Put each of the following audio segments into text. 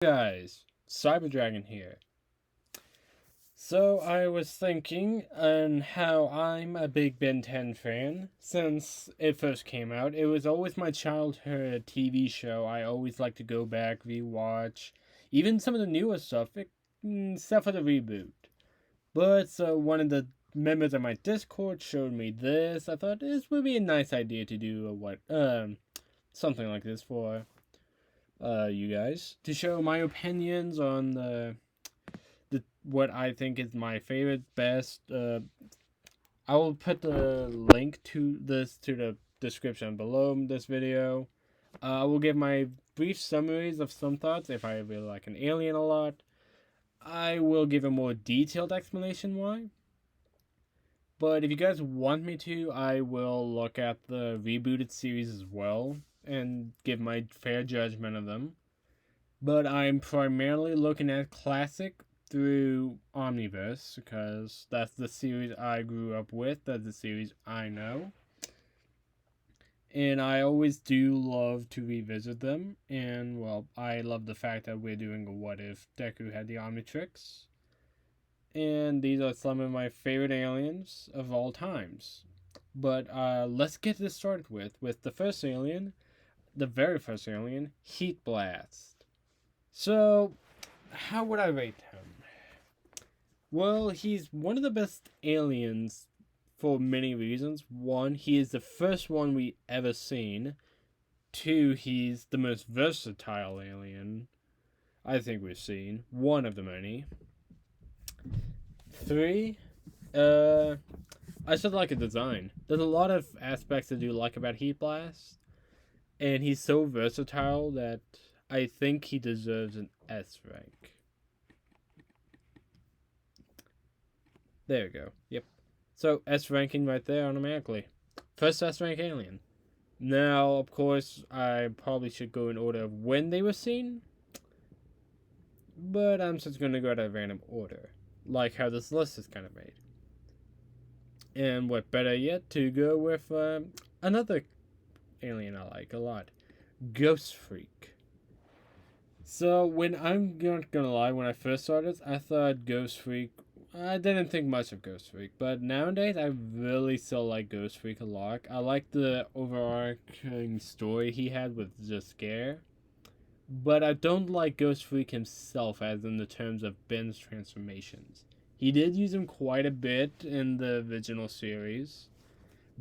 Guys, Cyber Dragon here. So I was thinking on how I'm a big Ben 10 fan since it first came out. It was always my childhood TV show. I always like to go back, rewatch, even some of the newer stuff, except for the reboot. But so one of the members of my Discord showed me this. I thought this would be a nice idea to do something like this for you guys to show my opinions on the what I think is my favorite best. I will put the link to this to the description below this video. I will give my brief summaries of some thoughts if I really like an alien a lot. I will give a more detailed explanation why. But if you guys want me to, I will look at the rebooted series as well and give my fair judgment of them. But I'm primarily looking at classic through Omniverse because that's the series I grew up with. That's the series I know. And I always do love to revisit them. And, well, I love the fact that we're doing a what if Deku had the Omnitrix. And these are some of my favorite aliens of all times. But let's get this started with the first alien, the very first alien, Heat Blast. So, how would I rate him? Well, he's one of the best aliens for many reasons. One, he is the first one we ever seen. Two, he's the most versatile alien I think we've seen. One of the many. Three, I just like his design. There's a lot of aspects I do like about Heat Blast. And he's so versatile that I think he deserves an S rank. There we go. Yep. So, S ranking right there automatically. First S rank alien. Now, of course, I probably should go in order of when they were seen. But I'm just going to go at a random order. Like how this list is kind of made. And what better yet to go with another alien I like a lot. Ghost Freak. So, when I'm not gonna lie, when I first saw this, I thought Ghost Freak, I didn't think much of Ghost Freak, but nowadays I really still like Ghost Freak a lot. I like the overarching story he had with the scare, but I don't like Ghost Freak himself as in the terms of Ben's transformations. He did use him quite a bit in the original series,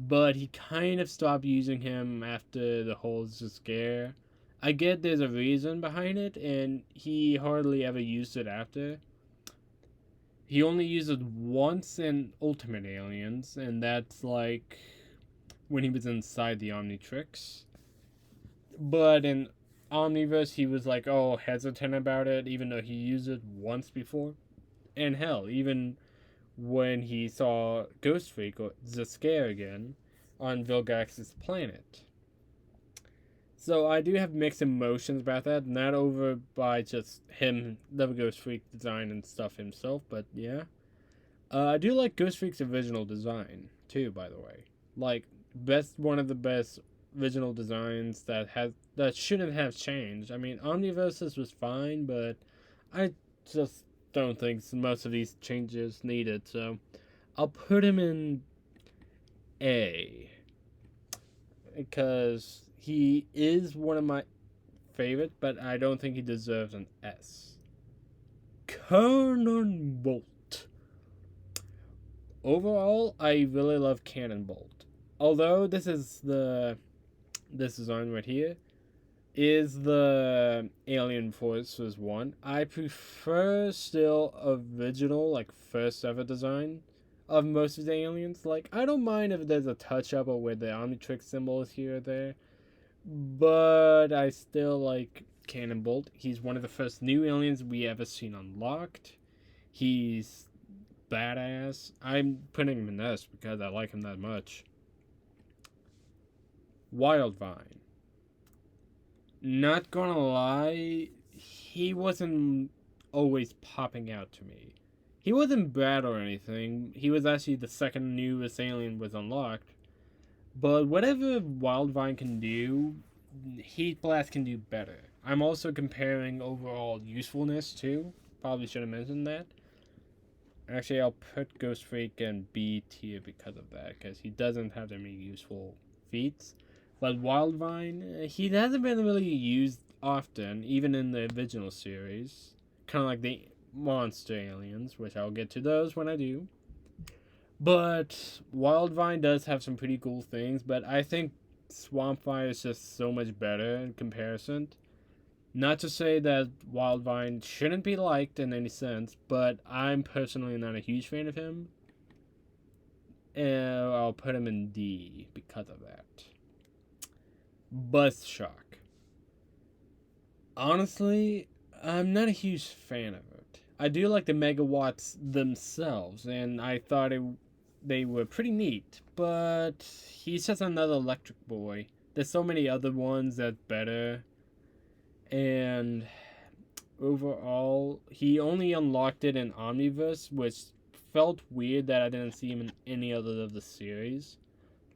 but he kind of stopped using him after the whole scare. I get there's a reason behind it, and he hardly ever used it after. He only used it once in Ultimate Aliens, and that's like when he was inside the Omnitrix. But in Omniverse, he was like, oh, hesitant about it, even though he used it once before. And hell, even when he saw Ghost Freak or the scare again on Vilgax's planet. So I do have mixed emotions about that, not over by just him, the Ghost Freak design and stuff himself, but yeah. I do like Ghost Freak's original design, too, by the way. Like, one of the best original designs that shouldn't have changed. I mean, Omniverses was fine, but I just don't think most of these changes needed, so I'll put him in A. Because he is one of my favorites, but I don't think he deserves an S. Conor Bolt. Overall, I really love Cannon Bolt. Although this design right here is the Alien Forces one. I prefer still original, like first ever design of most of the aliens. Like, I don't mind if there's a touch up or where the Omnitrix symbol is here or there, but I still like Cannon Bolt. He's one of the first new aliens we ever seen unlocked. He's badass. I'm putting him in S because I like him that much. Wildvine. Not gonna lie, he wasn't always popping out to me. He wasn't bad or anything. He was actually the second newest alien was unlocked. But whatever Wildvine can do, Heat Blast can do better. I'm also comparing overall usefulness too. Probably should have mentioned that. Actually, I'll put Ghost Freak in B tier because of that, because he doesn't have that many useful feats. But Wildvine, he hasn't been really used often, even in the original series. Kind of like the monster aliens, which I'll get to those when I do. But Wildvine does have some pretty cool things, but I think Swampfire is just so much better in comparison. Not to say that Wildvine shouldn't be liked in any sense, but I'm personally not a huge fan of him. And I'll put him in D because of that. Buzz Shock. Honestly, I'm not a huge fan of it. I do like the megawatts themselves, and I thought they were pretty neat, but he's just another electric boy. There's so many other ones that's better. And overall, he only unlocked it in Omniverse, which felt weird that I didn't see him in any other of the series.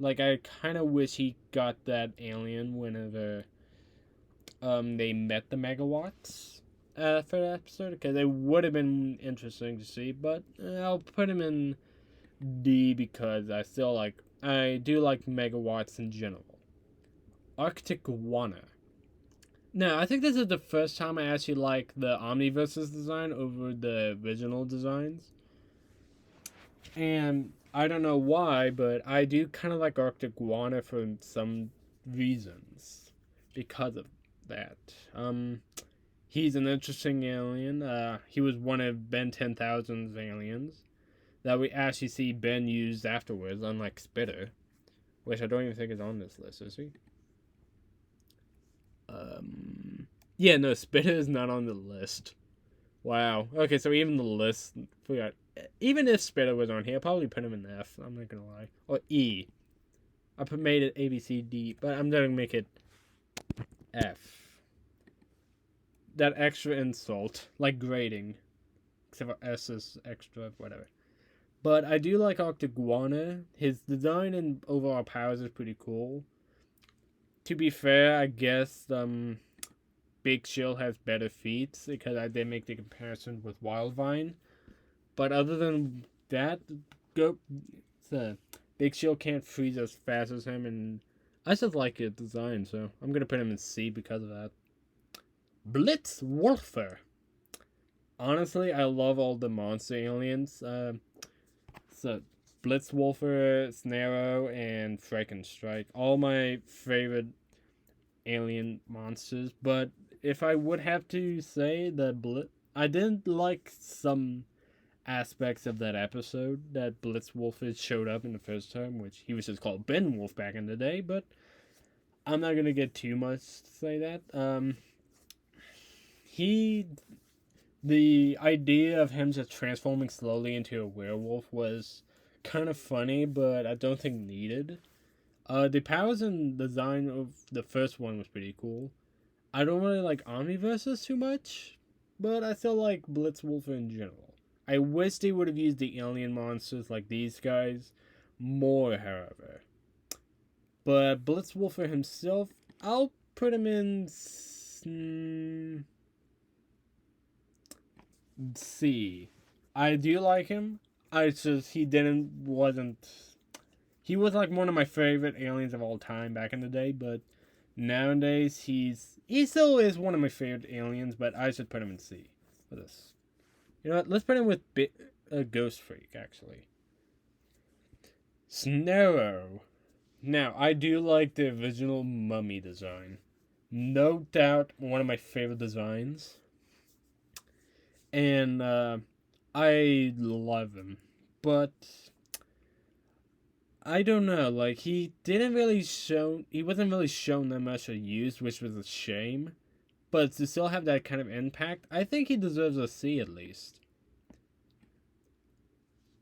Like, I kind of wish he got that alien whenever they met the megawatts for that episode, because it would have been interesting to see, but I'll put him in D because I do like megawatts in general. Arctic Iguana. Now, I think this is the first time I actually like the Omniverse's design over the original designs. And I don't know why, but I do kind of like Arctic Iguana for some reasons because of that. He's an interesting alien. He was one of Ben 10,000's aliens that we actually see Ben use afterwards, unlike Spitter, which I don't even think is on this list, is he? Yeah, no, Spitter is not on the list. Wow. Okay, so even the list, forgot. Even if Spitter was on here, I'll probably put him in F. I'm not gonna lie. Or E. I made it A, B, C, D, but I'm gonna make it F. That extra insult, like grading, except for S is extra, whatever. But I do like Arctic Iguana. His design and overall powers is pretty cool. To be fair, I guess Big Shield has better feats because I did make the comparison with Wildvine. But other than that, Big Shield can't freeze as fast as him, and I just like his design, so I'm gonna put him in C because of that. Blitz Warfare. Honestly, I love all the monster aliens. So Blitz Warfare, Snarrow, and Frankenstrike. All my favorite alien monsters. But if I would have to say I didn't like some aspects of that episode that Blitz Warfare showed up in the first time, which he was just called Ben Wolf back in the day, but I'm not gonna get too much to say that. The idea of him just transforming slowly into a werewolf was kind of funny, but I don't think needed. The powers and design of the first one was pretty cool. I don't really like Omniverses too much, but I still like Blitz Warfare in general. I wish they would have used the alien monsters like these guys more, however. But Blitz Warfare himself, I'll put him in C. I do like him. He was like one of my favorite aliens of all time back in the day, but nowadays he still is one of my favorite aliens, but I should put him in C for this. You know what? Let's put him with Ghost Freak, actually. Snarrow. Now, I do like the original mummy design. No doubt one of my favorite designs. And I love him. But I don't know, like he wasn't really shown that much or used, which was a shame. But to still have that kind of impact, I think he deserves a C at least.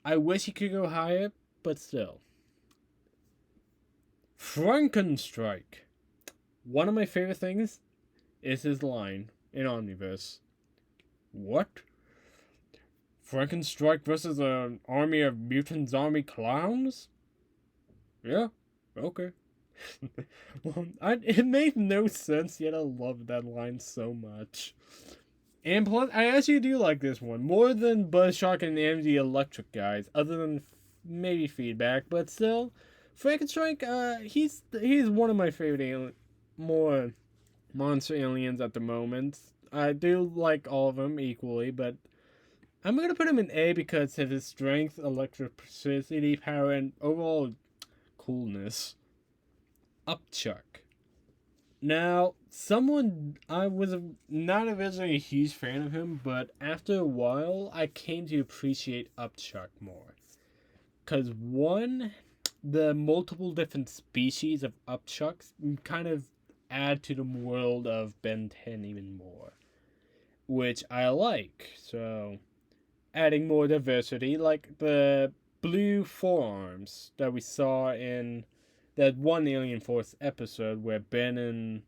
I wish he could go higher, but still. Frankenstrike. One of my favorite things is his line in Omniverse. What? Frankenstrike versus an army of mutant zombie clowns? Yeah, okay. Well, it made no sense, yet I love that line so much. And plus, I actually do like this one more than Buzzshark and the Electric guys, other than maybe Feedback, but still, Frankenstrike, he's one of my favorite more monster aliens at the moment. I do like all of them equally, but I'm gonna put him in A because of his strength, electricity, power, and overall coolness. Upchuck. Now, I was not originally a huge fan of him, but after a while, I came to appreciate Upchuck more. Because one, the multiple different species of Upchucks kind of add to the world of Ben 10 even more, which I like. So, adding more diversity, like the blue forearms that we saw in that one Alien Force episode where Ben and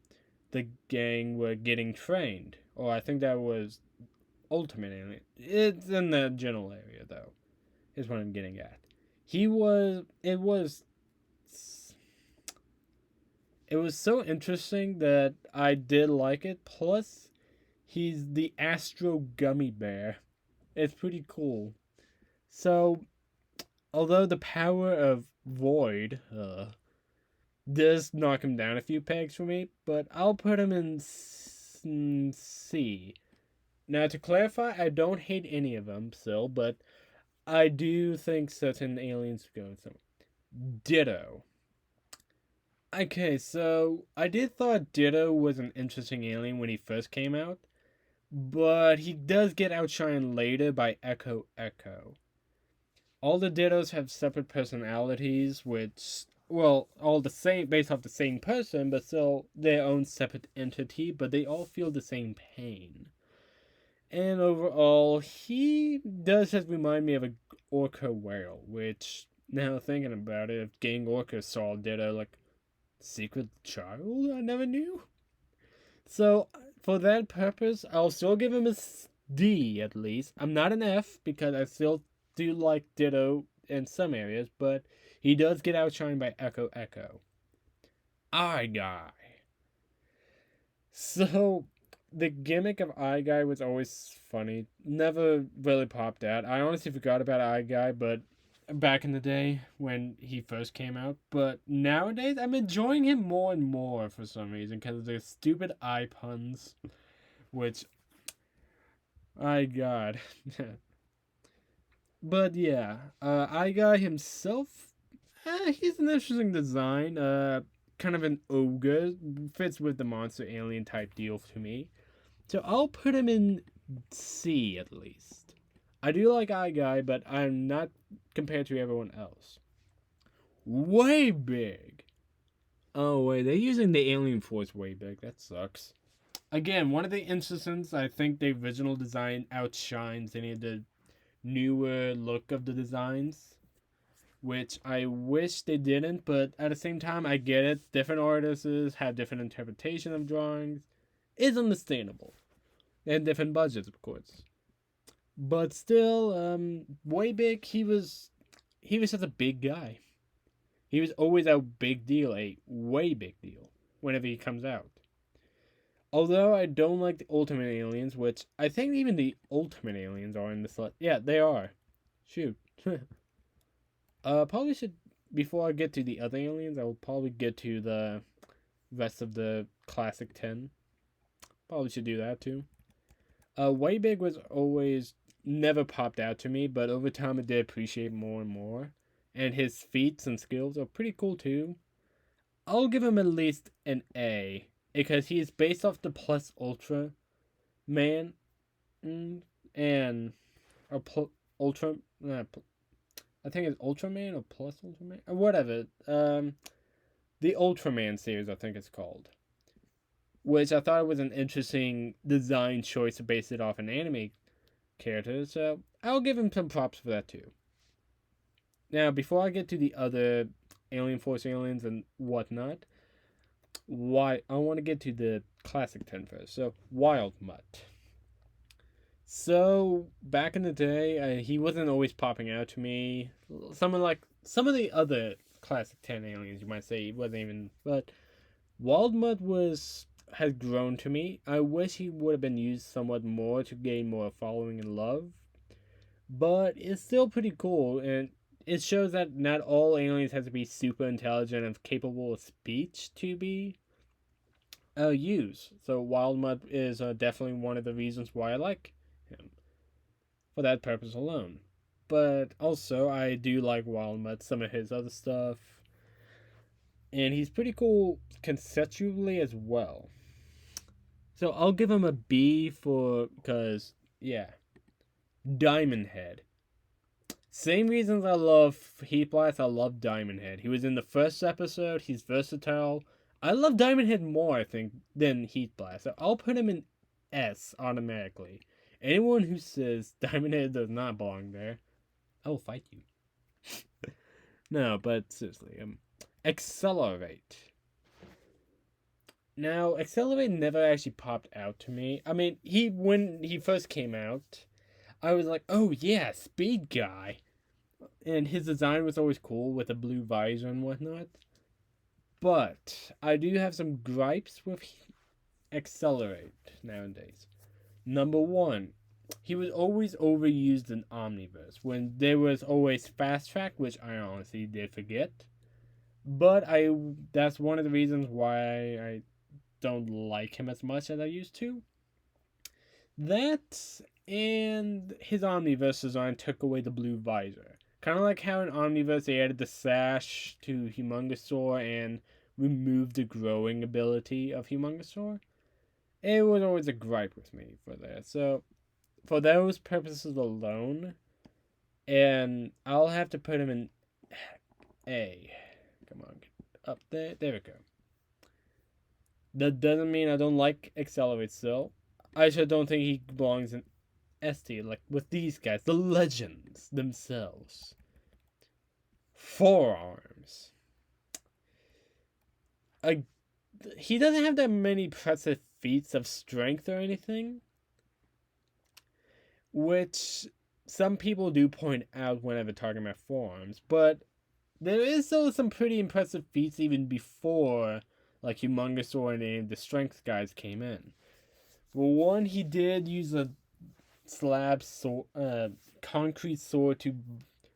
the gang were getting trained. Or I think that was Ultimate Alien. It's in the general area, though, is what I'm getting at. It was so interesting that I did like it. Plus, he's the Astro Gummy Bear. It's pretty cool. So, although the power of Void does knock him down a few pegs for me, but I'll put him in C. Now, to clarify, I don't hate any of them still, but I do think certain aliens go in some. Ditto. Okay, so I did thought Ditto was an interesting alien when he first came out, but he does get outshined later by Echo Echo. All the Dittos have separate personalities, which, well, all the same, based off the same person, but still their own separate entity, but they all feel the same pain. And overall, he does just remind me of a orca whale, which, now thinking about it, if Gang Orca saw Ditto, like, secret child I never knew? So, for that purpose, I'll still give him a D, at least. I'm not an F, because I still do like Ditto in some areas, but he does get outshined by Echo Echo. Eye Guy. So, the gimmick of Eye Guy was always funny. Never really popped out. I honestly forgot about Eye Guy, but back in the day when he first came out. But nowadays, I'm enjoying him more and more for some reason because of the stupid eye puns, which, my God. But yeah, Eye Guy himself, he's an interesting design. Kind of an ogre, fits with the monster alien type deal to me. So I'll put him in C at least. I do like Eye Guy, but I'm not compared to everyone else. Way Big. Oh wait, they're using the Alien Force Way Big. That sucks. Again, one of the instances I think the original design outshines any of the newer look of the designs, which I wish they didn't, but at the same time, I get it. Different artists have different interpretation of drawings. It's understandable. And different budgets, of course. But still, Way Big, he was just a big guy. He was always a big deal, a way big deal, whenever he comes out. Although I don't like the Ultimate Aliens, which I think even the Ultimate Aliens are in this list. Yeah, they are. Shoot. Probably should, before I get to the other aliens, I will probably get to the rest of the Classic 10. Probably should do that too. Way Big was always never popped out to me, but over time I did appreciate more and more. And his feats and skills are pretty cool too. I'll give him at least an A, because he is based off the Plus Ultra Man, and Ultra. I think it's Ultraman or Plus Ultraman or whatever. The Ultraman series, I think it's called, which I thought was an interesting design choice to base it off an anime character. So I'll give him some props for that too. Now, before I get to the other Alien Force aliens and whatnot, I want to get to the Classic 10 first. So, Wild Mutt. So, back in the day, he wasn't always popping out to me. Some of the other classic 10 aliens, you might say. He wasn't even, but Wild Mutt has grown to me. I wish he would have been used somewhat more to gain more following and love. But it's still pretty cool, and it shows that not all aliens have to be super intelligent and capable of speech to be used. So Wild Mutt is definitely one of the reasons why I like him, for that purpose alone. But also, I do like Wild Mutt, some of his other stuff, and he's pretty cool conceptually as well. So I'll give him a B because, yeah, Diamond Head. Same reasons I love Heat Blast, I love Diamond Head. He was in the first episode, he's versatile. I love Diamond Head more, I think, than Heat Blast. So I'll put him in S automatically. Anyone who says Diamond Head does not belong there, I will fight you. No, but seriously, Accelerate. Now, Accelerate never actually popped out to me. I mean, when he first came out, I was like, oh yeah, speed guy. And his design was always cool with a blue visor and whatnot. But I do have some gripes with Accelerate nowadays. Number one, he was always overused in Omniverse when there was always Fast Track, which I honestly did forget. But that's one of the reasons why I don't like him as much as I used to. That and his Omniverse design took away the blue visor. Kind of like how in Omniverse they added the sash to Humongosaur and removed the growing ability of Humongosaur. It was always a gripe with me for that. So, for those purposes alone, and I'll have to put him in A. Come on, up there. There we go. That doesn't mean I don't like Accelerate still. I just don't think he belongs in ST, like with these guys, the legends themselves. Forearms. He doesn't have that many impressive feats of strength or anything, which some people do point out whenever talking about forearms, but there is still some pretty impressive feats even before, like Humongosaur and any of the strength guys came in. Well, one, he did use a concrete sword to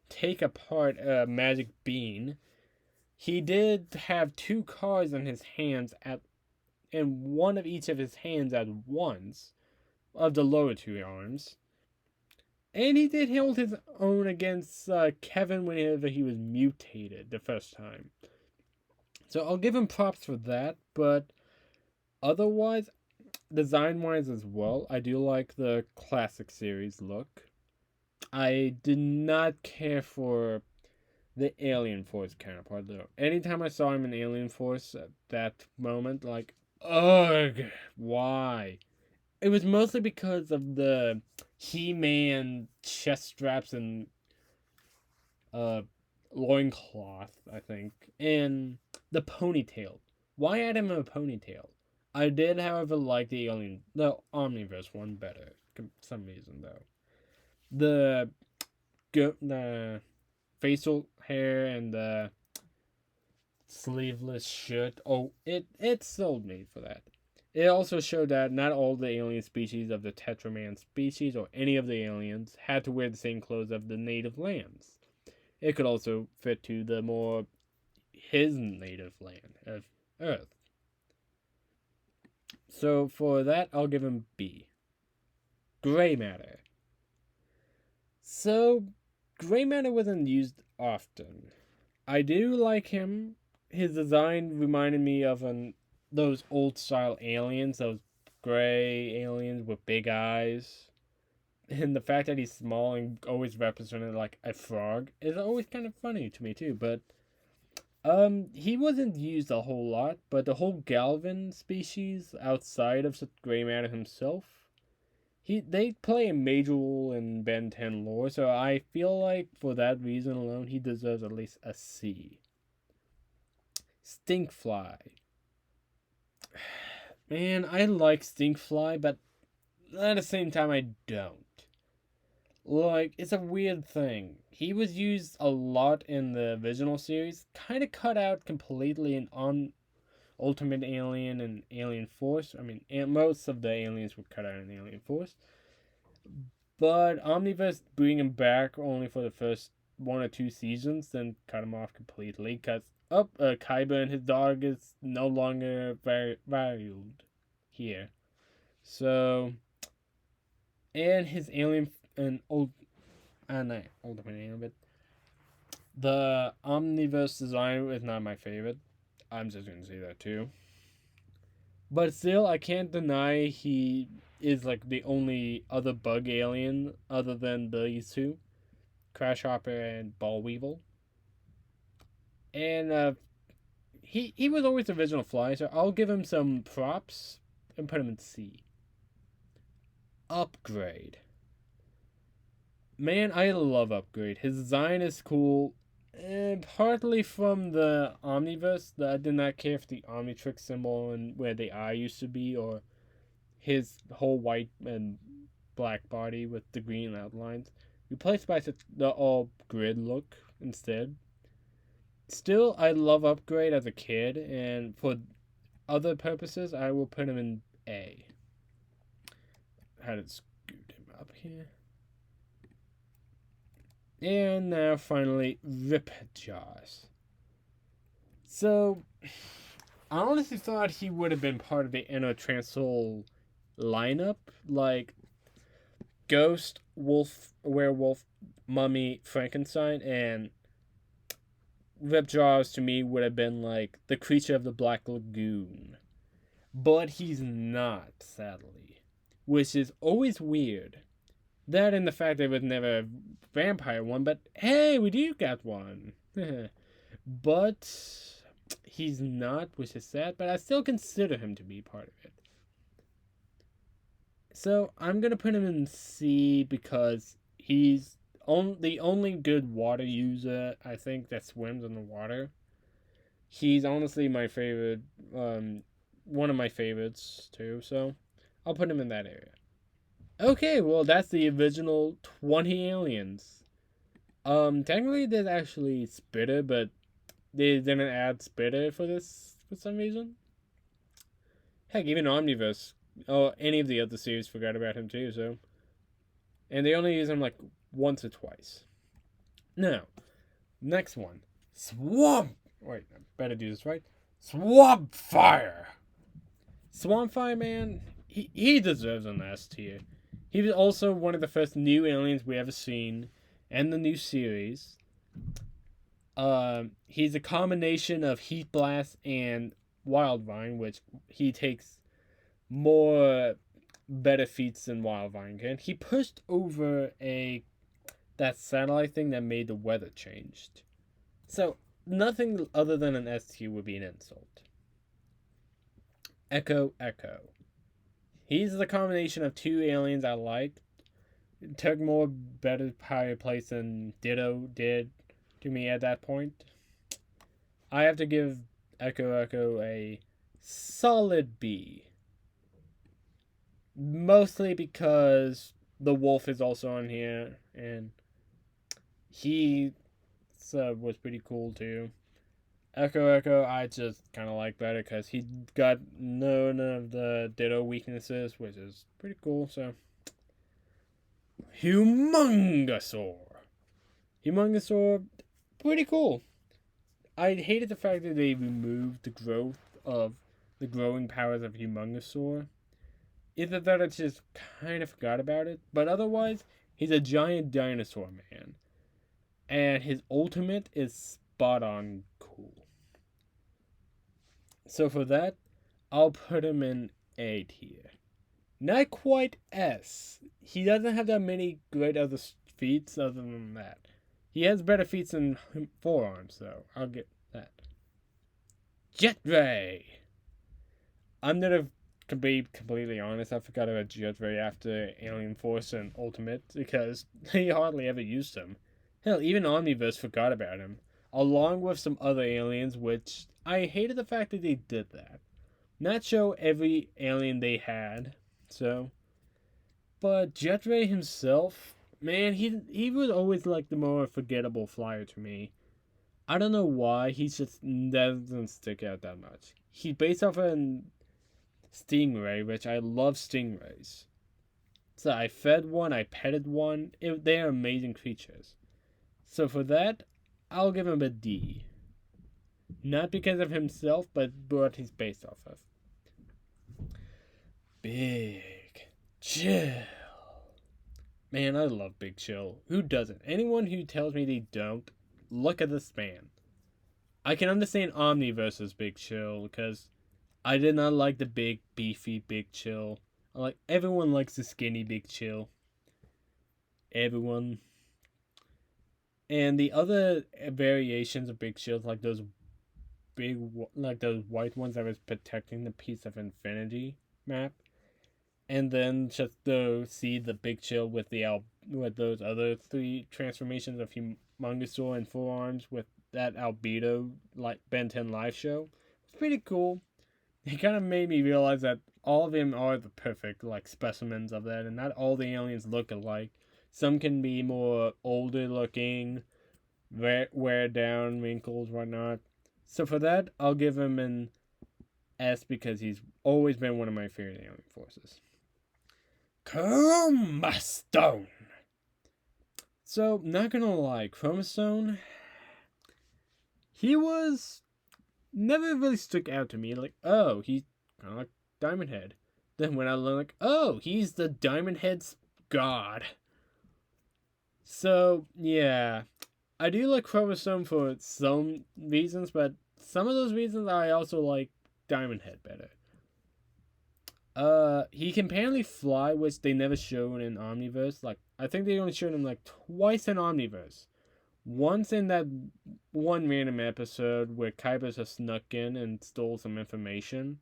take apart a magic bean. He did have 2 cards in his hands and one of each of his hands at once, of the lower 2 arms. And he did hold his own against Kevin whenever he was mutated the first time. So I'll give him props for that, but otherwise, design-wise as well, I do like the classic series look. I did not care for the Alien Force counterpart, though. Anytime I saw him in Alien Force at that moment, like, ugh, why? It was mostly because of the He-Man chest straps and loincloth, I think, and the ponytail. Why add him a ponytail? I did, however, like the Omniverse one better, for some reason, though. The facial hair and the sleeveless shirt, it sold me for that. It also showed that not all the alien species of the Tetraman species or any of the aliens had to wear the same clothes of the native lands. It could also fit to the more his native land of Earth. So for that, I'll give him B. Gray Matter. So, Gray Matter wasn't used often. I do like him. His design reminded me of those old style aliens, those gray aliens with big eyes. And the fact that he's small and always represented like a frog is always kind of funny to me too, but he wasn't used a whole lot, but the whole Galvin species outside of Gray Matter himself, they play a major role in Ben 10 lore, so I feel like for that reason alone, he deserves at least a C. Stinkfly. Man, I like Stinkfly, but at the same time, I don't. Like, it's a weird thing. He was used a lot in the original series, kind of cut out completely in Ultimate Alien and Alien Force. I mean, most of the aliens were cut out in Alien Force. But Omniverse bring him back only for the first 1 or 2 seasons, then cut him off completely. Because, Kaiba and his dog is no longer valued here. So, and his alien and not Ultimate Alien, but the Omniverse design is not my favorite. I'm just gonna say that too. But still, I can't deny he is like the only other bug alien other than these two, Crash Hopper and Ball Weevil. And he was always the original fly, so I'll give him some props and put him in C. Upgrade. Man, I love Upgrade. His design is cool. And partly from the Omniverse, that I did not care for the Omnitrix symbol and where the eye used to be, or his whole white and black body with the green outlines. Replaced by the all grid look instead. Still, I love Upgrade as a kid, and for other purposes, I will put him in A. How to scoot him up here. And now, finally, Ripjaws. So, I honestly thought he would have been part of the Inner Transsoul lineup, like Ghost, Wolf, Werewolf, Mummy, Frankenstein, and Ripjaws to me would have been like the creature of the Black Lagoon. But he's not, sadly. Which is always weird. That and the fact there was never a vampire one, but hey, we do got one. But he's not, which is sad, but I still consider him to be part of it. So I'm going to put him in C because he's the only good water user, I think, that swims in the water. He's honestly my favorite, one of my favorites too, so I'll put him in that area. Okay, well, that's the original 20 aliens. Technically, there's actually Spitter, but they didn't add Spitter for this for some reason. Heck, even Omniverse, any of the other series forgot about him too, so. And they only use him like once or twice. Now, next one. Wait, I better do this right. Swamp Fire! Swamp Fire, man, he deserves an S tier. He was also one of the first new aliens we ever seen in the new series. He's a combination of Heat Blast and Wildvine, which he takes more better feats than Wildvine can. He pushed over that satellite thing that made the weather changed. So, nothing other than an S tier would be an insult. Echo. He's the combination of two aliens I liked. It took more better higher place than Ditto did to me at that point. I have to give Echo a solid B. Mostly because the wolf is also on here, and he was pretty cool too. Echo, I just kind of like better because he got none of the Ditto weaknesses, which is pretty cool, so. Humongosaur, pretty cool. I hated the fact that they removed the growing powers of Humongosaur. Either that I just kind of forgot about it, but otherwise, he's a giant dinosaur man. And his ultimate is spot on cool. So for that, I'll put him in A tier. Not quite S. He doesn't have that many great other feats other than that. He has better feats than forearms, though. I'll get that. Jet Ray! I'm gonna be completely honest, I forgot about Jet Ray after Alien Force and Ultimate, because he hardly ever used him. Hell, even Omniverse forgot about him. Along with some other aliens, which I hated the fact that they did that. Not show every alien they had, so. But Jet Ray himself, Man, he was always like the more forgettable flyer to me. I don't know why, he just doesn't stick out that much. He's based off a stingray, which I love stingrays. So I fed one, I petted one. They are amazing creatures. So for that, I'll give him a D. Not because of himself, but what he's based off of. Big Chill. Man, I love Big Chill. Who doesn't? Anyone who tells me they don't, look at this man. I can understand Omni versus Big Chill because I did not like the big, beefy Big Chill. Everyone likes the skinny Big Chill. Everyone. And the other variations of Big Chills, like those white ones that was protecting the piece of Infinity map. And then just to see the Big Chill with with those other 3 transformations of Humongousaur and Full Arms with that Albedo like Ben 10 live show. It's pretty cool. It kind of made me realize that all of them are the perfect like specimens of that, and not all the aliens look alike. Some can be more older looking, wear down, wrinkles, whatnot. So for that, I'll give him an S because he's always been one of my favorite alien forces. Chromastone. So, not gonna lie, Chromastone, he was never really stuck out to me. Like, oh, he's kind of like Diamond Head. Then when I learned, like, oh, he's the Diamond Head's god. So, yeah. I do like Chromastone for some reasons, but some of those reasons I also like Diamond Head better. He can apparently fly, which they never showed in Omniverse. Like, I think they only showed him like twice in Omniverse. Once in that one random episode where Kuiper just snuck in and stole some information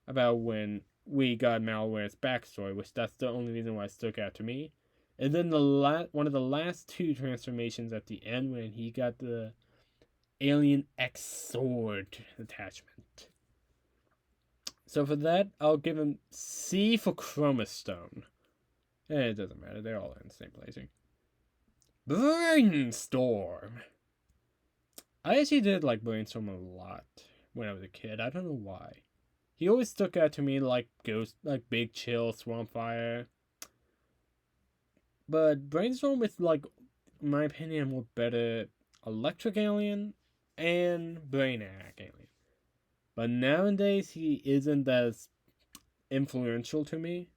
about when we got Malware's backstory, which that's the only reason why it stuck out to me. And then one of the last 2 transformations at the end when he got the Alien X Sword attachment. So for that, I'll give him C for Chromastone. It doesn't matter, they're all in the same placing. Brainstorm. I actually did like Brainstorm a lot when I was a kid. I don't know why. He always stuck out to me like Big Chill, Swampfire. But Brainstorm is like, in my opinion, more better Electric Alien and Brainiac Alien. But nowadays he isn't as influential to me.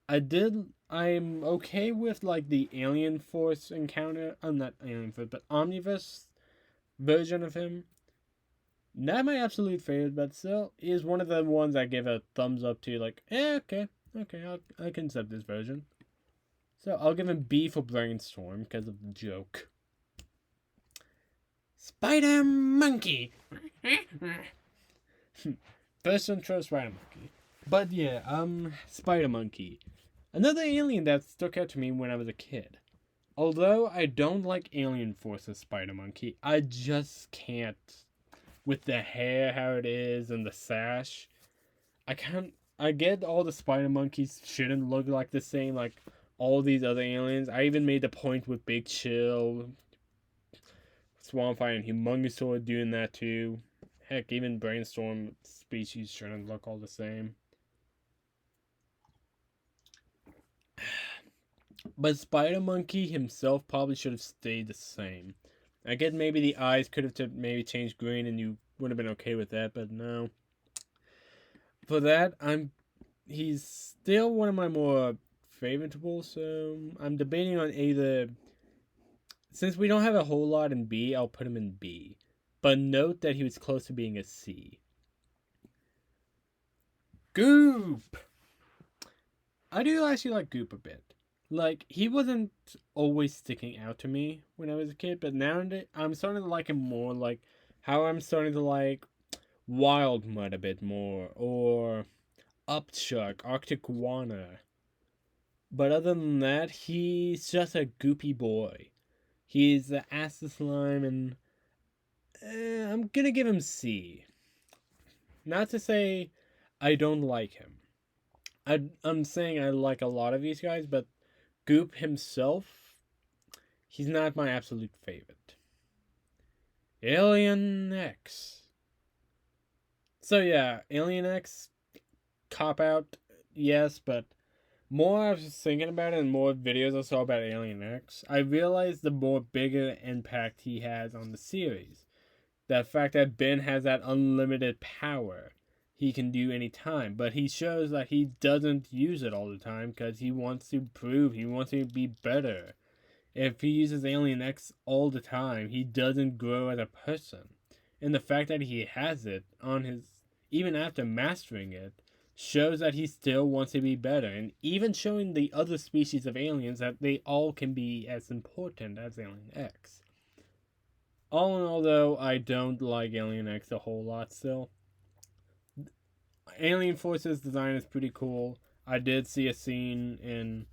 I'm okay with like the Alien Force encounter. I'm not Alien Force, but Omniverse version of him. Not my absolute favorite, but still is one of the ones I give a thumbs up to. Like, okay, I can accept this version. So I'll give him B for Brainstorm because of the joke. Spider Monkey. First intro Spider Monkey. But yeah, Spider Monkey. Another alien that stuck out to me when I was a kid. Although I don't like Alien Force's Spider Monkey, I just can't. With the hair, how it is, and the sash. I get all the Spider Monkeys shouldn't look like the same, like all these other aliens. I even made the point with Big Chill, Swampfire, and Humongousaur doing that too. Heck, even Brainstorm species shouldn't look all the same. But Spider Monkey himself probably should have stayed the same. I get maybe the eyes could have maybe changed green and you would have been okay with that, but no. For that, he's still one of my more favorable, so I'm debating on either. Since we don't have a whole lot in B, I'll put him in B. But note that he was close to being a C. Goop! I do actually like Goop a bit. Like, he wasn't always sticking out to me when I was a kid, but nowadays I'm starting to like him more, like how I'm starting to like Wild Mutt a bit more, or Upchuck, Arctic Iguana. But other than that, he's just a goopy boy. He's the acid slime, and I'm gonna give him C. Not to say I don't like him. I'm saying I like a lot of these guys, but Goop himself, he's not my absolute favorite. Alien X. So yeah, Alien X, cop out, yes, but more I was just thinking about it and more videos I saw about Alien X, I realized the more bigger impact he has on the series. The fact that Ben has that unlimited power he can do anytime, but he shows that he doesn't use it all the time because he wants to prove, he wants to be better. If he uses Alien X all the time, he doesn't grow as a person. And the fact that he has it on his, even after mastering it, shows that he still wants to be better. And even showing the other species of aliens that they all can be as important as Alien X. All in all, though, I don't like Alien X a whole lot still. Alien Force's design is pretty cool. I did see a scene in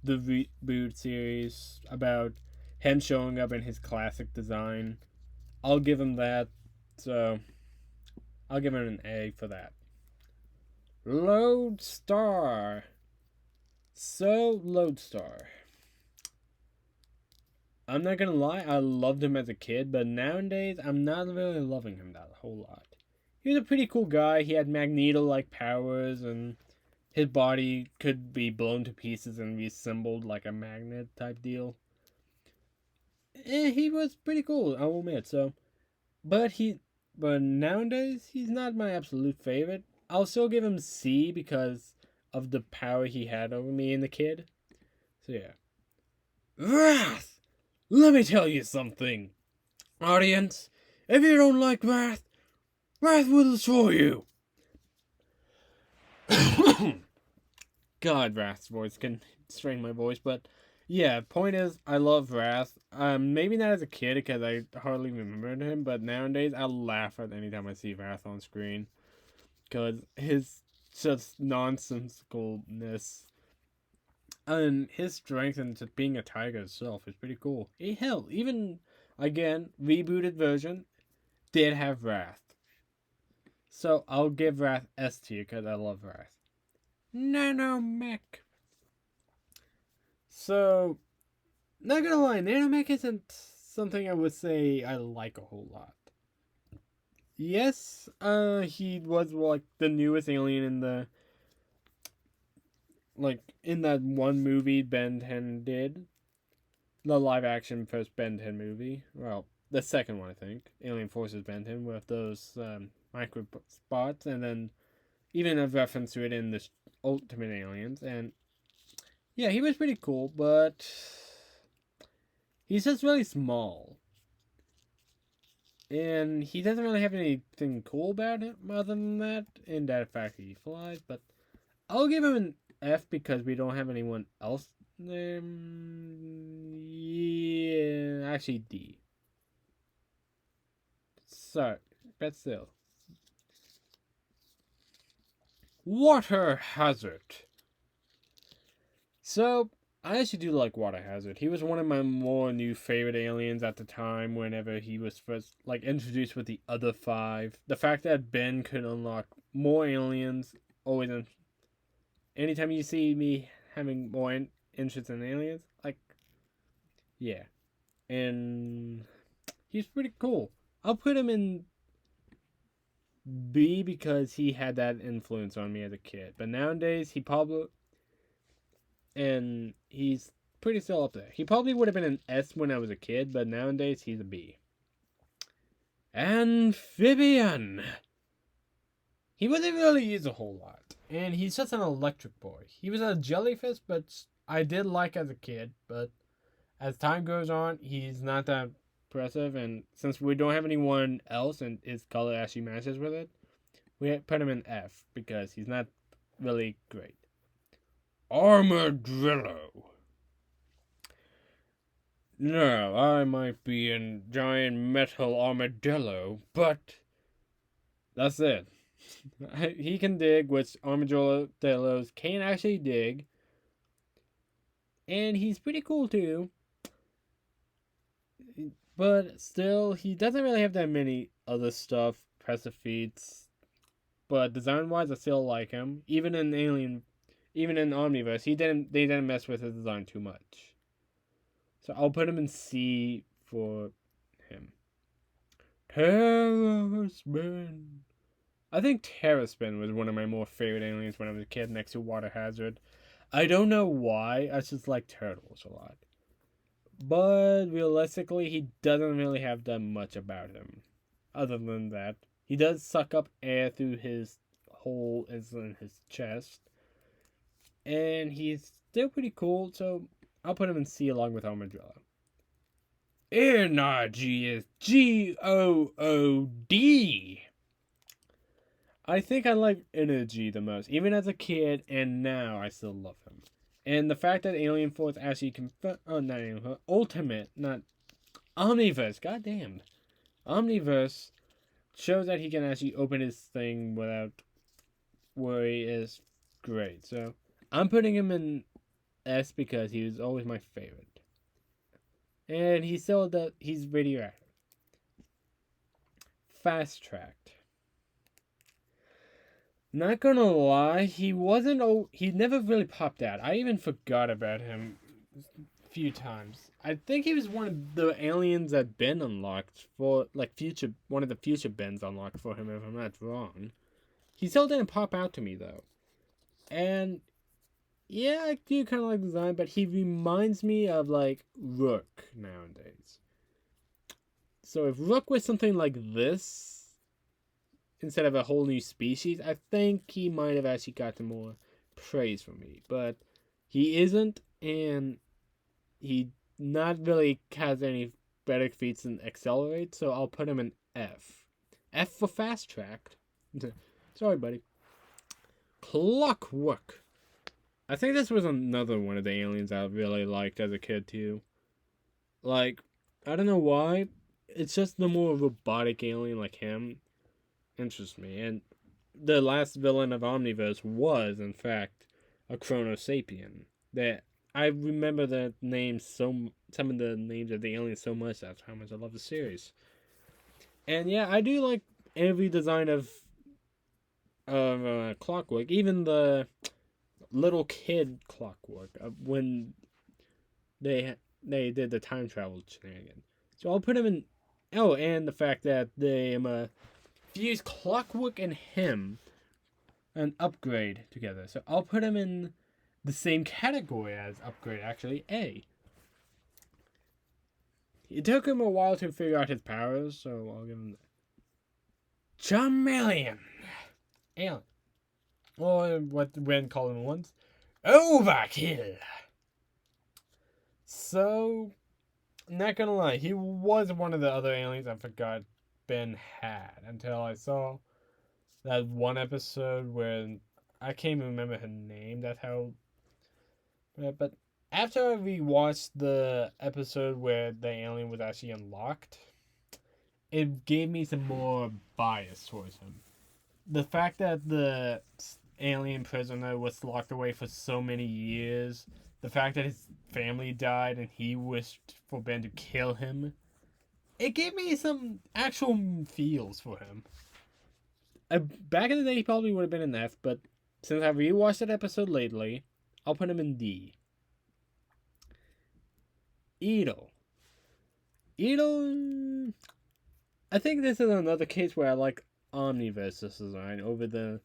the reboot series about him showing up in his classic design. I'll give him that. So, I'll give him an A for that. Lodestar. So, Lodestar. I'm not gonna lie, I loved him as a kid, but nowadays I'm not really loving him that whole lot. He was a pretty cool guy. He had Magneto-like powers, and his body could be blown to pieces and reassembled like a magnet type deal. He was pretty cool, I'll admit. So, but nowadays he's not my absolute favorite. I'll still give him C because of the power he had over me and the kid. So yeah. Wrath! Let me tell you something, audience. If you don't like Wrath, Wrath will destroy you. God, Wrath's voice can strain my voice, but yeah, point is, I love Wrath. Maybe not as a kid because I hardly remembered him, but nowadays I laugh at any time I see Wrath on screen because his just nonsensicalness and his strength and just being a tiger itself is pretty cool. Hell, even again, rebooted version did have Wrath. So I'll give Wrath S tier because I love Wrath. Nanomech. So, not gonna lie, Nanomech isn't something I would say I like a whole lot. Yes, he was like the newest alien in the, like, in that one movie Ben 10 did. The live action first Ben 10 movie. Well, the second one, I think. Alien Forces Ben 10 with those micro spots, and then even a reference to it in the Ultimate Aliens. And yeah, he was pretty cool, but he's just really small. And he doesn't really have anything cool about him other than that, in that fact he flies. But I'll give him an F because we don't have anyone else. Yeah, actually D. So, but still. Water Hazard. So, I actually do like Water Hazard. He was one of my more new favorite aliens at the time whenever he was first, like, introduced with the other 5. The fact that Ben could unlock more aliens, always, anytime you see me having more interest in aliens, like, yeah. And he's pretty cool. I'll put him in B because he had that influence on me as a kid. But nowadays, he probably, and he's pretty still up there. He probably would have been an S when I was a kid, but nowadays he's a B. Amphibian. He wasn't really used a whole lot, and he's just an electric boy. He was a jellyfish, but I did like as a kid, but as time goes on, he's not that impressive, and since we don't have anyone else and his color actually matches with it, we put him in F because he's not really great. Armadillo. No, I might be a giant metal armadillo, but that's it. He can dig, which armadillos can't actually dig. And he's pretty cool too. But still, he doesn't really have that many other stuff, impressive feats. But design-wise, I still like him. Even in Alien Even in Omniverse, they didn't mess with his design too much. So I'll put him in C for him. Terraspin. I think Terraspin was one of my more favorite aliens when I was a kid, next to Water Hazard. I don't know why, I just like turtles a lot. But realistically, he doesn't really have that much about him. Other than that, he does suck up air through his hole in his chest. And he's still pretty cool, so I'll put him in C along with Armadillo. Energy is G-O-O-D. I think I like Energy the most, even as a kid, and now I still love him. And the fact that Alien Force actually not Alien Force, Ultimate, not Omniverse, goddamn. Omniverse shows that he can actually open his thing without worry is great. So I'm putting him in S because he was always my favorite. And he's radioactive. Fast tracked. Not gonna lie, he never really popped out. I even forgot about him a few times. I think he was one of the aliens that Ben unlocked for, like, one of the future Bens unlocked for him, if I'm not wrong. He still didn't pop out to me, though. And, yeah, I do kind of like the design, but he reminds me of, like, Rook nowadays. So if Rook was something like this, instead of a whole new species, I think he might have actually gotten more praise from me. But he isn't, and he not really has any better feats than Accelerate, so I'll put him in F. F for Fast Tracked. Sorry, buddy. Clockwork. I think this was another one of the aliens I really liked as a kid, too. Like, I don't know why. It's just the more robotic alien like him interests me. And the last villain of Omniverse was, in fact, a Chrono Sapien. That I remember the names some of the names of the aliens so much. That's how much I love the series. And yeah, I do like every design of Clockwork, even the little kid Clockwork when they did the time travel shenanigans. So I'll put him in. Oh, and the fact that they fuse Clockwork and him an upgrade together. So I'll put him in the same category as upgrade, actually, A. It took him a while to figure out his powers, so I'll give him that. Chameleon. Alien. Or what Ben called him once. Overkill. So, not gonna lie, he was one of the other aliens I forgot Ben had until I saw that one episode where I can't even remember her name. That's how. But after I rewatched the episode where the alien was actually unlocked, it gave me some more bias towards him. The fact that the alien prisoner was locked away for so many years, the fact that his family died and he wished for Ben to kill him, it gave me some actual feels for him. Back in the day, he probably would have been an F, but since I've rewatched that episode lately, I'll put him in D. Edo. I think this is another case where I like Omniverse's design over the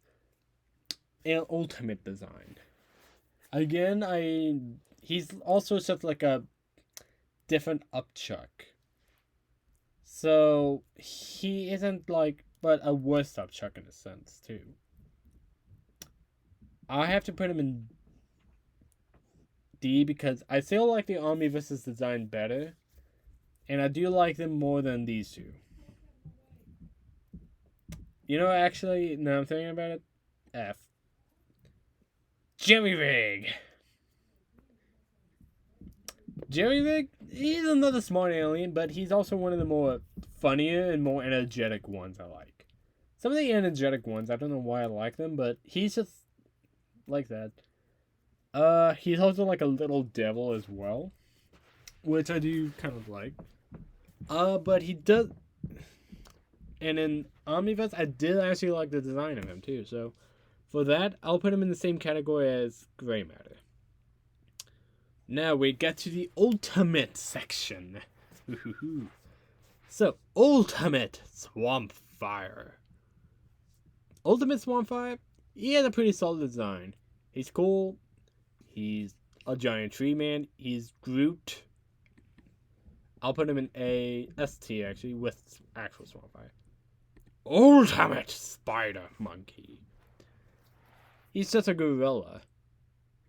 Ultimate design. Again, he's also just like a different upchuck. So he isn't like, but a worse upchuck in a sense too. I have to put him in D because I still like the Omniverse's design better, and I do like them more than these two. You know, actually, now I'm thinking about it, F. Jerry Rig, he's another smart alien, but he's also one of the more funnier and more energetic ones I like. Some of the energetic ones, I don't know why I like them, but he's just like that. He's also like a little devil as well, which I do kind of like. But he does, and in Omniverse, I did actually like the design of him too, so For that, I'll put him in the same category as Gray Matter. Now we get to the ultimate section. So, Ultimate Swamp Fire. Ultimate Swamp Fire, he has a pretty solid design. He's cool. He's a giant tree man. He's Groot. I'll put him in a S tier, actually, with actual Swamp Fire. Ultimate Spider Monkey. He's just a gorilla.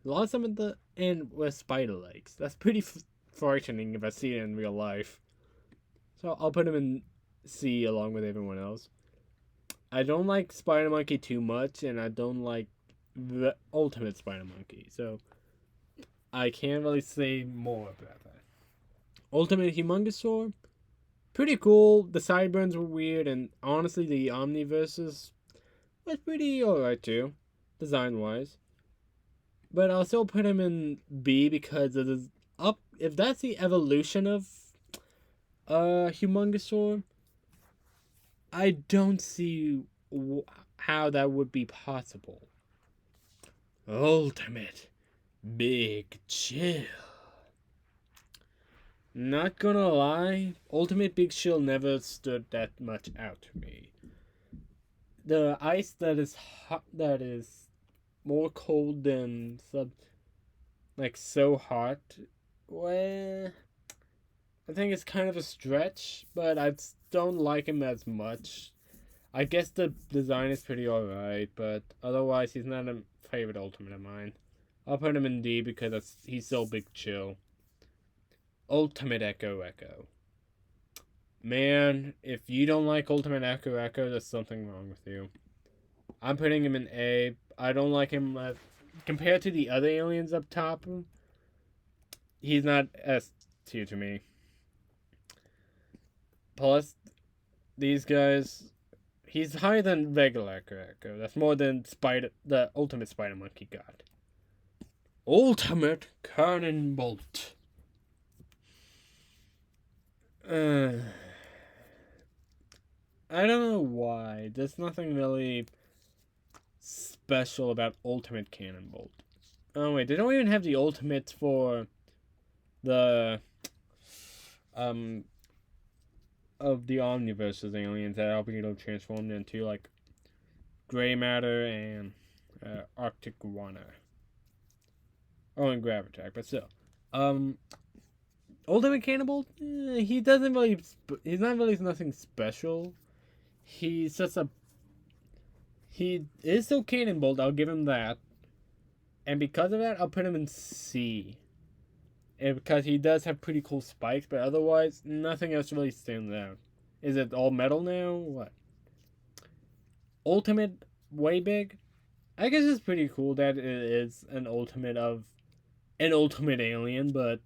Lots of them with spider legs. That's pretty frightening if I see it in real life. So I'll put him in C along with everyone else. I don't like Spider Monkey too much, and I don't like the Ultimate Spider Monkey. So I can't really say more about that. Ultimate Humongousaur, pretty cool. The sideburns were weird, and honestly, the Omniverses was pretty alright too, design-wise. But I'll still put him in B because it is up. If that's the evolution of Humongousaur, I don't see how that would be possible. Ultimate Big Chill. Not gonna lie, Ultimate Big Chill never stood that much out to me. The ice that is hot, that is more cold than so hot. Well, I think it's kind of a stretch, but I don't like him as much. I guess the design is pretty alright, but otherwise he's not a favorite Ultimate of mine. I'll put him in D because he's so Big Chill. Ultimate Echo. Man, if you don't like Ultimate Echo, there's something wrong with you. I'm putting him in A. I don't like him compared to the other aliens up top. He's not S tier to me. Plus, these guys, he's higher than regular Echo. That's more than the Ultimate Spider Monkey got. Ultimate Conor Bolt. I don't know why. There's nothing really special about Ultimate Cannonbolt. Oh wait, they don't even have the ultimates for the of the Omniverse's aliens that I'll be able to transform into, like Gray Matter and Arctic Iguana. Oh, and Grav Attack, but still. Ultimate Cannonbolt, he's not really nothing special. He is still Cannonbolt, I'll give him that. And because of that, I'll put him in C. And because he does have pretty cool spikes, but otherwise, nothing else really stands out. Is it all metal now? What? Ultimate Way Big? I guess it's pretty cool that it is an ultimate alien, but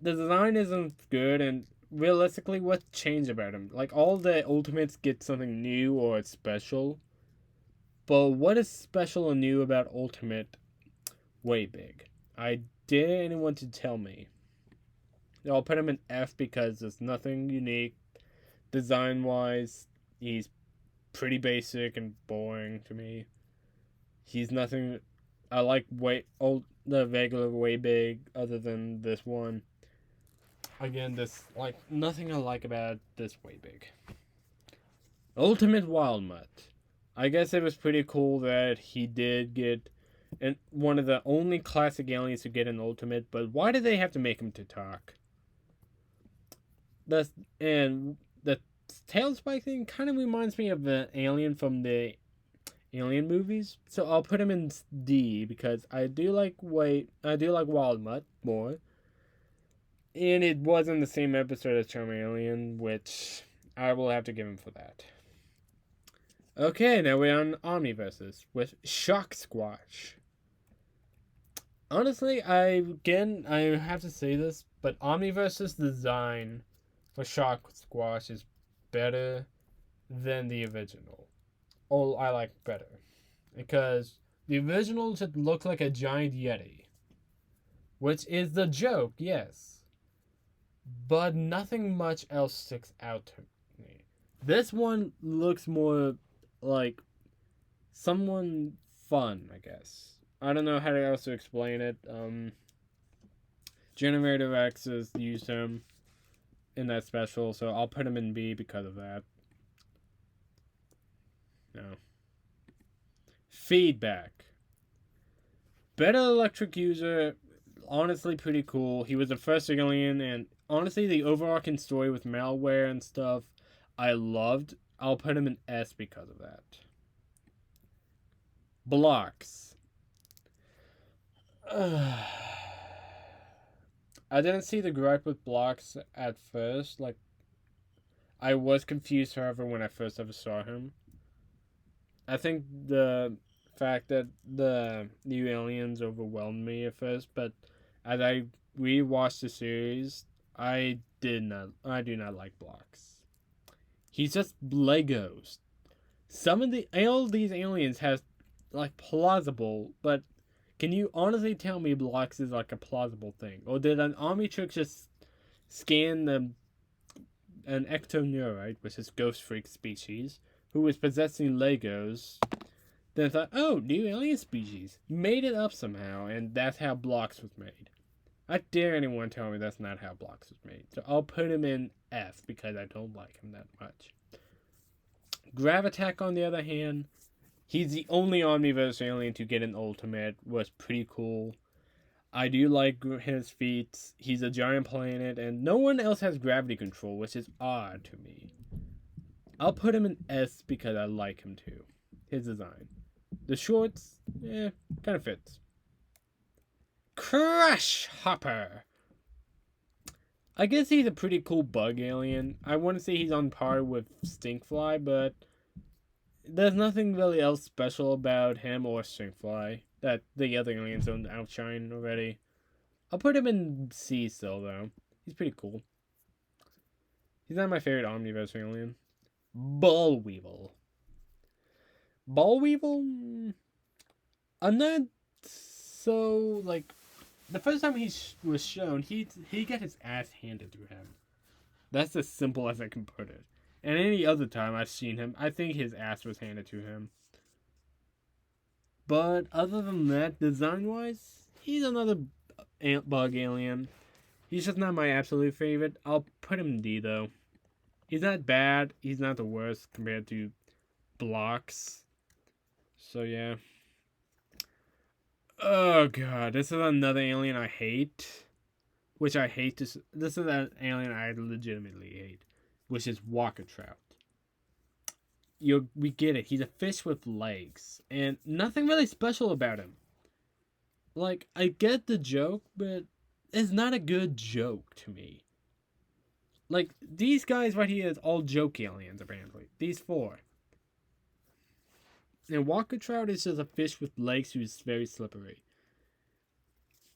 the design isn't good, and realistically, what's changed about him? Like, all the ultimates get something new or special, but what is special or new about Ultimate Way Big? I dare anyone to tell me. I'll put him in F because there's nothing unique. Design-wise, he's pretty basic and boring to me. He's nothing. I like the regular Way Big other than this one. Again, nothing I like about this Way Big. Ultimate Wild Mutt. I guess it was pretty cool that he did get one of the only classic aliens to get an ultimate, but why did they have to make him to talk? The tail spike thing kind of reminds me of the alien from the Alien movies, so I'll put him in D because I do like Wild Mutt more. And it was in the same episode as Charmeleon, which I will have to give him for that. Okay, now we're on Omniverses with Shock Squash. Honestly, I have to say this, but Omniverses design for Shock Squash is better than the original. Or I like better. Because the original just looked like a giant Yeti. Which is the joke, yes. But nothing much else sticks out to me. This one looks more like someone fun, I guess. I don't know how to else to explain it. Generator X has used him in that special, so I'll put him in B because of that. No. Feedback. Better electric user, honestly pretty cool. He was the first alien, and honestly the overarching story with malware and stuff, I loved. I'll put him in S because of that. Blocks. I didn't see the gripe with blocks at first. Like, I was confused, however, when I first ever saw him. I think the fact that the new aliens overwhelmed me at first, but as I rewatched the series, I do not like blocks. He's just Legos. All these aliens has like plausible, but can you honestly tell me blocks is like a plausible thing? Or did an Omnitrix just scan an ectoneurite, which is ghost freak species, who was possessing Legos, then thought, oh, new alien species. Made it up somehow, and that's how blocks was made. I dare anyone tell me that's not how blocks was made. So I'll put him in F because I don't like him that much. Grav Attack, on the other hand, he's the only Omniverse alien to get an ultimate. Was pretty cool. I do like his feats. He's a giant planet, and no one else has gravity control, which is odd to me. I'll put him in S because I like him too. His design. The shorts, kind of fits. Crash Hopper. I guess he's a pretty cool bug alien. I want to say he's on par with Stinkfly, but there's nothing really else special about him or Stinkfly that the other aliens don't outshine already. I'll put him in C still, though. He's pretty cool. He's not my favorite Omniverse alien. Bullweevil. Bullweevil? I'm not so, like... The first time he was shown, he got his ass handed to him. That's as simple as I can put it. And any other time I've seen him, I think his ass was handed to him. But other than that, design-wise, he's another bug alien. He's just not my absolute favorite. I'll put him in D, though. He's not bad. He's not the worst compared to blocks. So, yeah. Oh, God. This is another alien I hate. Which I hate to... This is an alien I legitimately hate. Which is Walker Trout. We get it. He's a fish with legs. And nothing really special about him. Like, I get the joke, but it's not a good joke to me. Like, these guys right here is all joke aliens, apparently. These four. And Walker Trout is just a fish with legs who's very slippery.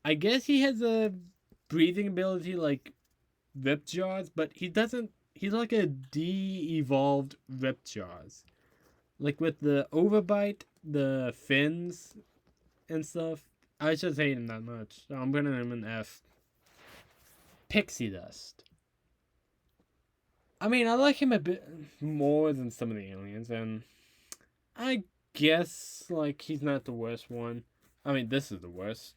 I guess he has a breathing ability like Ripjaws, but he doesn't... He's like a de-evolved Ripjaws. Like with the overbite, the fins, and stuff. I just hate him that much. So I'm putting him in F. Pixie Dust. I mean, I like him a bit more than some of the aliens, and I guess, like, he's not the worst one. I mean, this is the worst.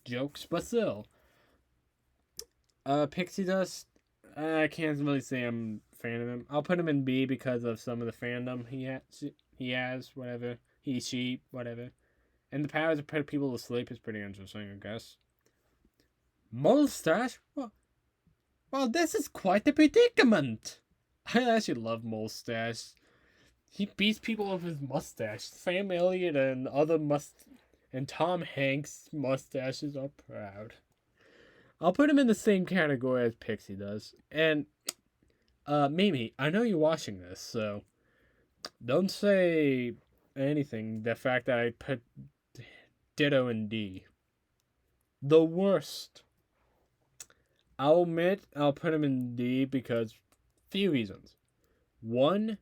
Jokes, but still. Pixie Dust, I can't really say I'm a fan of him. I'll put him in B because of some of the fandom he has, whatever. She, whatever. And the power to put people to sleep is pretty interesting, I guess. Mustache? Well, this is quite a predicament. I actually love Mustache. He beats people with his mustache. Sam Elliott and and Tom Hanks' mustaches are proud. I'll put him in the same category as Pixie does. And, Mimi, I know you're watching this, so don't say anything. The fact that I put Ditto in D. The worst. I'll admit I'll put him in D because few reasons. One,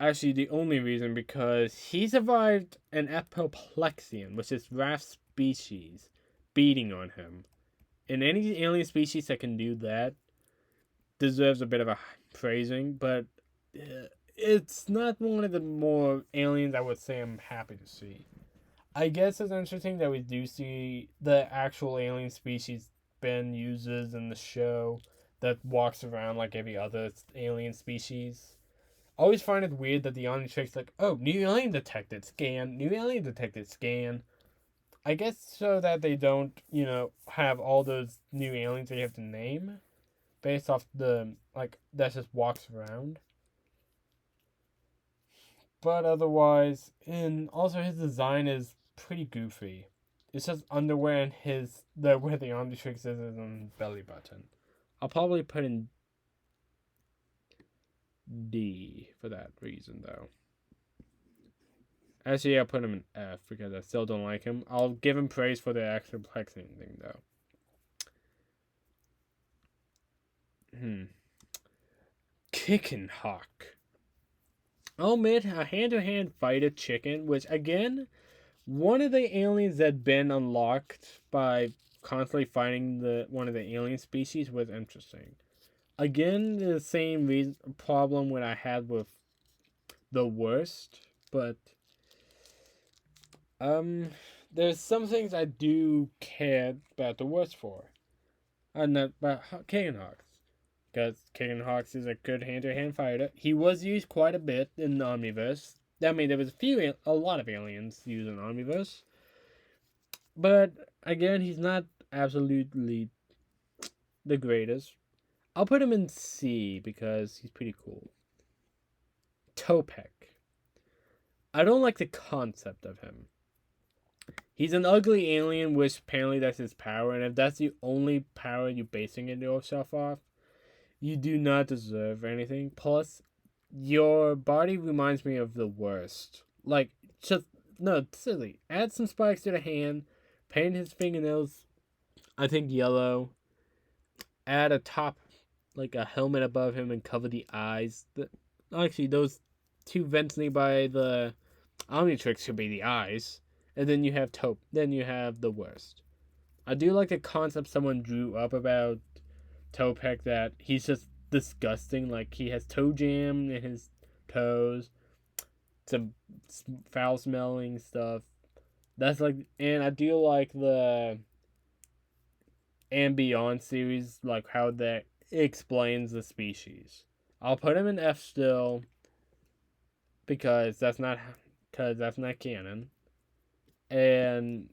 actually the only reason, because he survived an apoplexion, which is Raph's species, beating on him. And any alien species that can do that deserves a bit of a praising, but it's not one of the more aliens I would say I'm happy to see. I guess it's interesting that we do see the actual alien species Ben uses in the show that walks around like every other alien species. I always find it weird that the Omnitrix like, oh, new alien detected, scan, new alien detected, scan. I guess so that they don't, have all those new aliens that you have to name based off the, like, that just walks around. But otherwise, and also his design is pretty goofy. It's just underwear and where the Omnitrix is on belly button. I'll probably put in D for that reason, though. Actually, I'll put him in F because I still don't like him. I'll give him praise for the extra plexing thing, though. Chicken Hawk. I'll admit, a hand-to-hand fight a chicken, which, again, one of the aliens that been unlocked by constantly fighting one of the alien species was interesting. Again, the same problem when I had with the worst, but there's some things I do care about the worst for. Not about Chicken Hawks. Because Chicken Hawks is a good hand-to-hand fighter. He was used quite a bit in the Omniverse. I mean, there was a lot of aliens used in Omniverse. But, again, he's not absolutely the greatest. I'll put him in C because he's pretty cool. Topek. I don't like the concept of him. He's an ugly alien, which apparently that's his power, and if that's the only power you're basing it yourself off, you do not deserve anything. Plus, your body reminds me of the worst. Like, silly. Add some spikes to the hand, paint his fingernails, I think yellow, add a top, like a helmet above him, and cover the eyes. Actually, those two vents nearby the Omnitrix should be the eyes. And then you have Then you have the worst. I do like the concept someone drew up about Topek that he's just disgusting. Like, he has toe jam in his toes, some foul smelling stuff. That's like, and I do like the And Beyond series, like how that explains the species. I'll put him in F still because that's not canon. And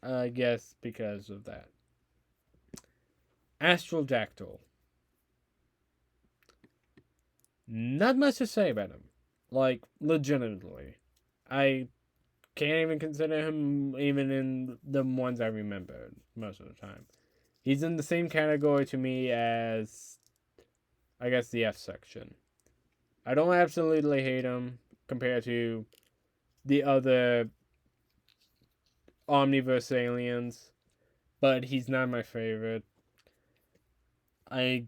I guess because of that. Astrojacktale. Not much to say about him. Like, legitimately. I can't even consider him even in the ones I remember most of the time. He's in the same category to me as, I guess, the F section. I don't absolutely hate him compared to the other Omniverse aliens, but he's not my favorite. I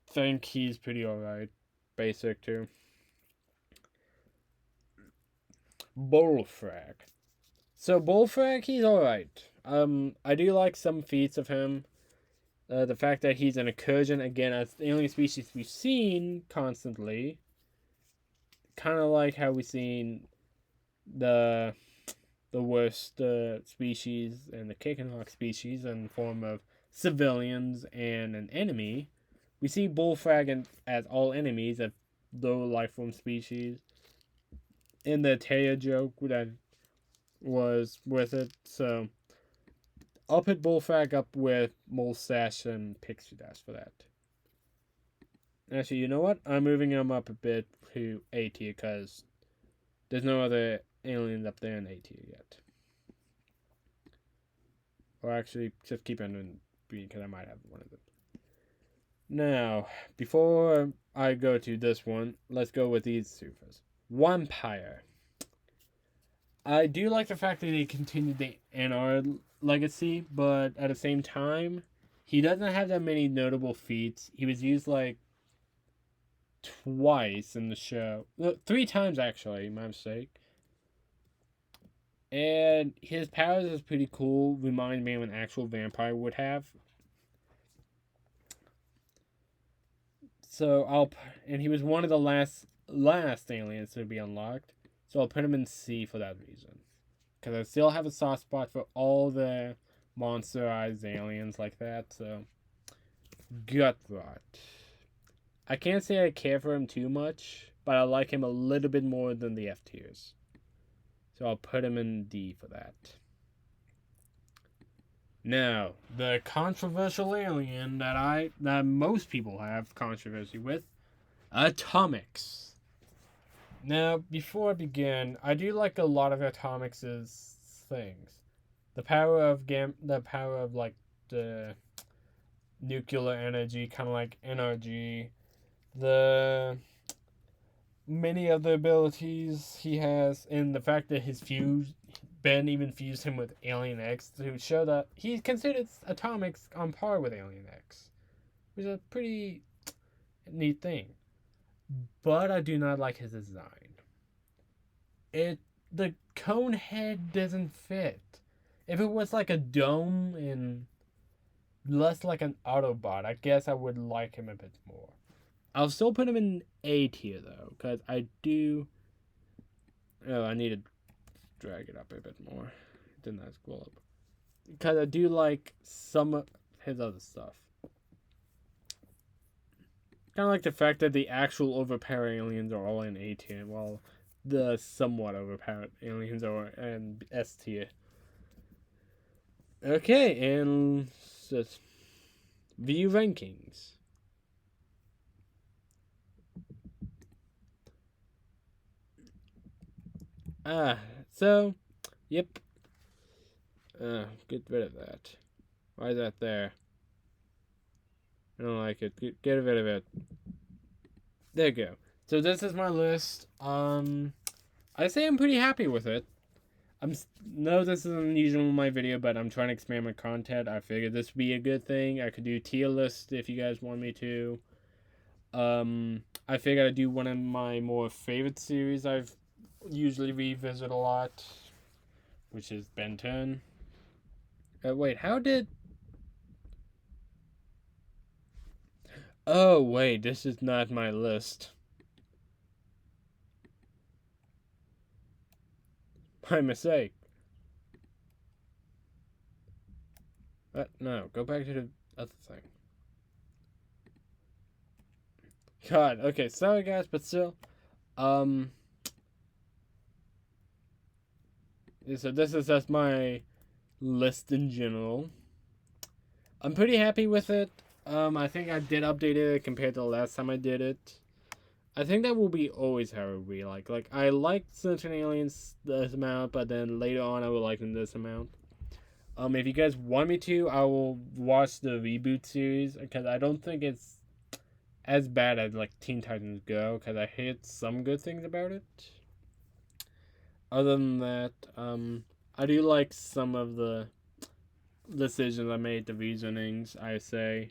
think he's pretty alright. Basic, too. Bullfrag. So, Bullfrag, he's alright. I do like some feats of him. The fact that he's an incursion, again, as the alien species we've seen constantly. Kind of like how we've seen the worst species and the Chicken Hawk species in the form of civilians and an enemy. We see Bullfrag as all enemies of low life form species. In the Taya joke that was with it, so I'll put Bullfrag up with Molestache and Pixie Dash for that. Actually, you know what? I'm moving him up a bit to A tier because there's no other aliens up there in A tier yet. Or actually, just keep it in B because I might have one of them. Now, before I go to this one, let's go with these two first. Vampire. I do like the fact that he continued the NR legacy, but at the same time, he doesn't have that many notable feats. He was used like twice in the show. 3 times actually, my mistake. And his powers is pretty cool. Remind me of an actual vampire would have. So and he was one of the last last aliens to be unlocked. So I'll put him in C for that reason. Because I still have a soft spot for all the monsterized aliens like that, so... Gut Rot. I can't say I care for him too much, but I like him a little bit more than the F tiers. So I'll put him in D for that. Now, the controversial alien that most people have controversy with, Atomics. Now, before I begin, I do like a lot of Atomics' things. The power of like the nuclear energy, kind of like NRG. The many of the abilities he has, and the fact that Ben even fused him with Alien X to show that he considers Atomics on par with Alien X, which is a pretty neat thing. But I do not like his design. The cone head doesn't fit. If it was like a dome and less like an Autobot, I guess I would like him a bit more. I'll still put him in A tier though, because I do... Oh, I need to drag it up a bit more. Didn't I scroll up? Because I do like some of his other stuff. Kind of like the fact that the actual overpowered aliens are all in A tier, while the somewhat overpowered aliens are in S tier. Okay, and just view rankings. So, yep. Get rid of that. Why is that there? I don't like it. Get rid of it. There you go. So this is my list. I say I'm pretty happy with it. No, this is unusual in my video, but I'm trying to expand my content. I figured this would be a good thing. I could do tier list if you guys want me to. I figured I'd do one of my more favorite series I've usually revisit a lot, which is Ben 10. Wait, how did... Oh, wait, this is not my list. My mistake. No, go back to the other thing. God, okay, sorry guys, but still, so this is just my list in general. I'm pretty happy with it. I think I did update it compared to the last time I did it. I think that will be always how it will be. Like I like certain aliens this amount, but then later on I will like them this amount. If you guys want me to, I will watch the reboot series, because I don't think it's as bad as like Teen Titans Go, because I heard some good things about it. Other than that, I do like some of the decisions I made, the reasonings I say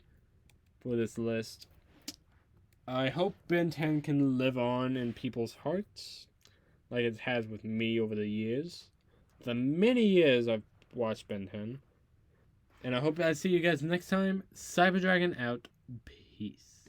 for this list. I hope Ben 10 can live on in people's hearts, like it has with me over the years. The many years I've watched Ben 10. And I hope I see you guys next time. Cyber Dragon out. Peace.